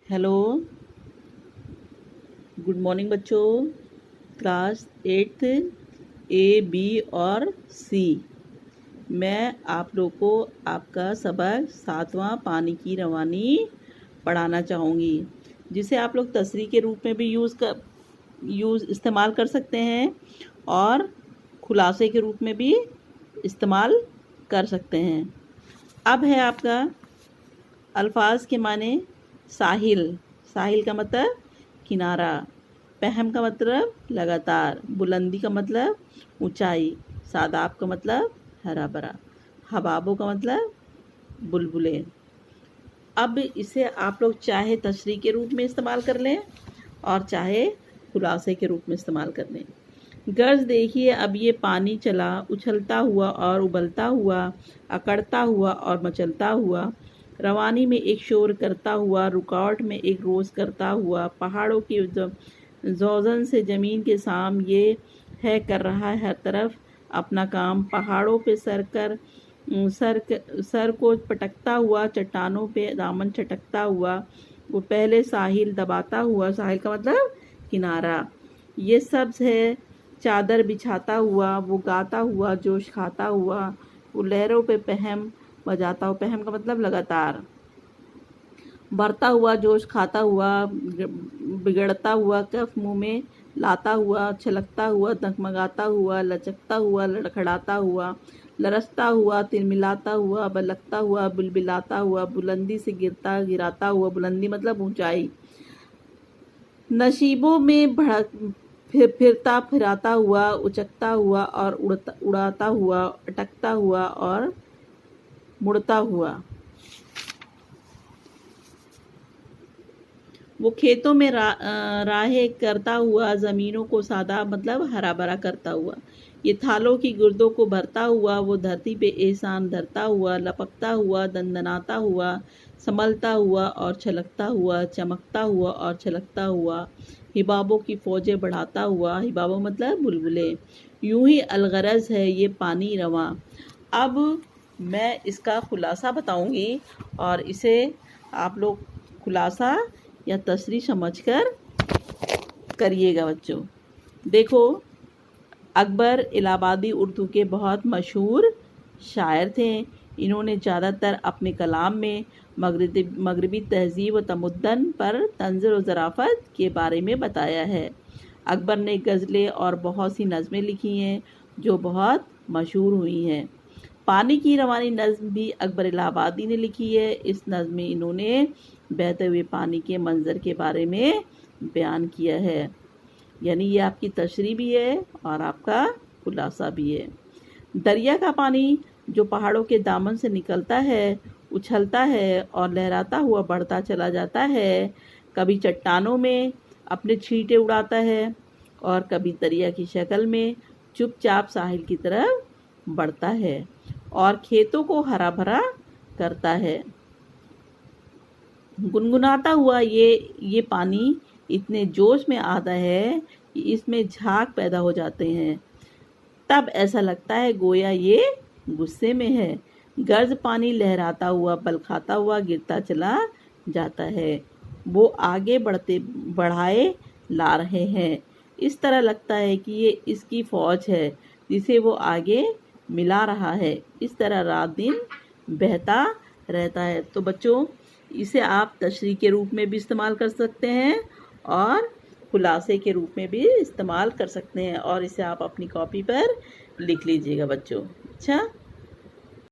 Hello, good morning बच्चों। Class 8th ए, B और सी। मैं आप लोग को आपका सबक 7वां पानी की रवानी पढ़ाना चाहूँगी, जिसे आप लोग तसरी के रूप में भी इस्तेमाल कर सकते हैं और खुलासे के रूप में भी इस्तेमाल कर सकते हैं। अब है आपका अल्फाज के माने साहिल। साहिल का मतलब किनारा, पहम का मतलब लगातार, बुलंदी का मतलब ऊंचाई, सादाब का मतलब हरा भरा, हबाबों का मतलब बुलबुले। अब इसे आप लोग चाहे तशरीह के रूप में इस्तेमाल कर लें और चाहे खुलासे के रूप में इस्तेमाल कर लें। गर्ज देखिए, अब ये पानी चला, उछलता हुआ और उबलता हुआ, अकड़ता हुआ और मचलता हुआ, रवानी में एक शोर करता हुआ, रुकावट में एक रोज़ करता हुआ, पहाड़ों की जोजन से ज़मीन के साम ये है कर रहा है हर तरफ अपना काम। पहाड़ों पे सर को पटकता हुआ, चट्टानों पे दामन चटकता हुआ, वो पहले साहिल दबाता हुआ, साहिल का मतलब किनारा, ये सब्ज़ है चादर बिछाता हुआ, वो गाता हुआ जोश खाता हुआ, वो लहरों पे पहम बजाता हुआ, पहम का मतलब लगातार, बढ़ता हुआ जोश खाता हुआ, बिगड़ता हुआ कफ मुंह में लाता हुआ, छलकता हुआ, डगमगाता हुआ, लचकता हुआ, लड़खड़ाता हुआ, लरसता हुआ, तिलमिलाता हुआ, बलकता हुआ, बिलबिलाता हुआ, बुलंदी से गिराता हुआ, बुलंदी मतलब ऊंचाई, नशीबों में फिरता फिराता हुआ, उचकता हुआ और उड़ाता हुआ, अटकता हुआ और मुड़ता हुआ, वो खेतों में राहें करता हुआ, ज़मीनों को सादा मतलब हरा भरा करता हुआ, ये थालों की गुर्दों को भरता हुआ, वो धरती पे एहसान धरता हुआ, लपकता हुआ, दंदनाता हुआ, संभलता हुआ और छलकता हुआ, चमकता हुआ और छलकता हुआ, हिबाबों की फौजें बढ़ाता हुआ, हिबाबों मतलब बुलबुले, यूं ही अलगरज है ये पानी रवां। अब मैं इसका खुलासा बताऊंगी और इसे आप लोग खुलासा या तशरीह समझकर करिएगा बच्चों। देखो, अकबर इलाहाबादी उर्दू के बहुत मशहूर शायर थे। इन्होंने ज़्यादातर अपने कलाम में मगरबी तहजीब व तमद्दुन पर तंज़ व ज़राफ़त के बारे में बताया है। अकबर ने गज़लें और बहुत सी नज़में लिखी हैं जो बहुत मशहूर हुई हैं। पानी की रवानी नज़्म भी अकबर इलाहाबादी ने लिखी है। इस नज़्म में इन्होंने बहते हुए पानी के मंजर के बारे में बयान किया है। यानी ये आपकी तशरीह भी है और आपका खुलासा भी है। दरिया का पानी जो पहाड़ों के दामन से निकलता है, उछलता है और लहराता हुआ बढ़ता चला जाता है, कभी चट्टानों में अपने छींटे उड़ाता है और कभी दरिया की शक्ल में चुपचाप साहिल की तरफ बढ़ता है और खेतों को हरा भरा करता है। गुनगुनाता हुआ ये पानी इतने जोश में आता है कि इसमें झाग पैदा हो जाते हैं। तब ऐसा लगता है गोया ये गुस्से में है। गर्ज पानी लहराता हुआ, बलखाता हुआ गिरता चला जाता है। वो आगे बढ़ाए ला रहे हैं। इस तरह लगता है कि ये इसकी फौज है जिसे वो आगे मिला रहा है। इस तरह रात दिन बहता रहता है। तो बच्चों, इसे आप तशरीह के रूप में भी इस्तेमाल कर सकते हैं और खुलासे के रूप में भी इस्तेमाल कर सकते हैं और इसे आप अपनी कॉपी पर लिख लीजिएगा बच्चों। अच्छा।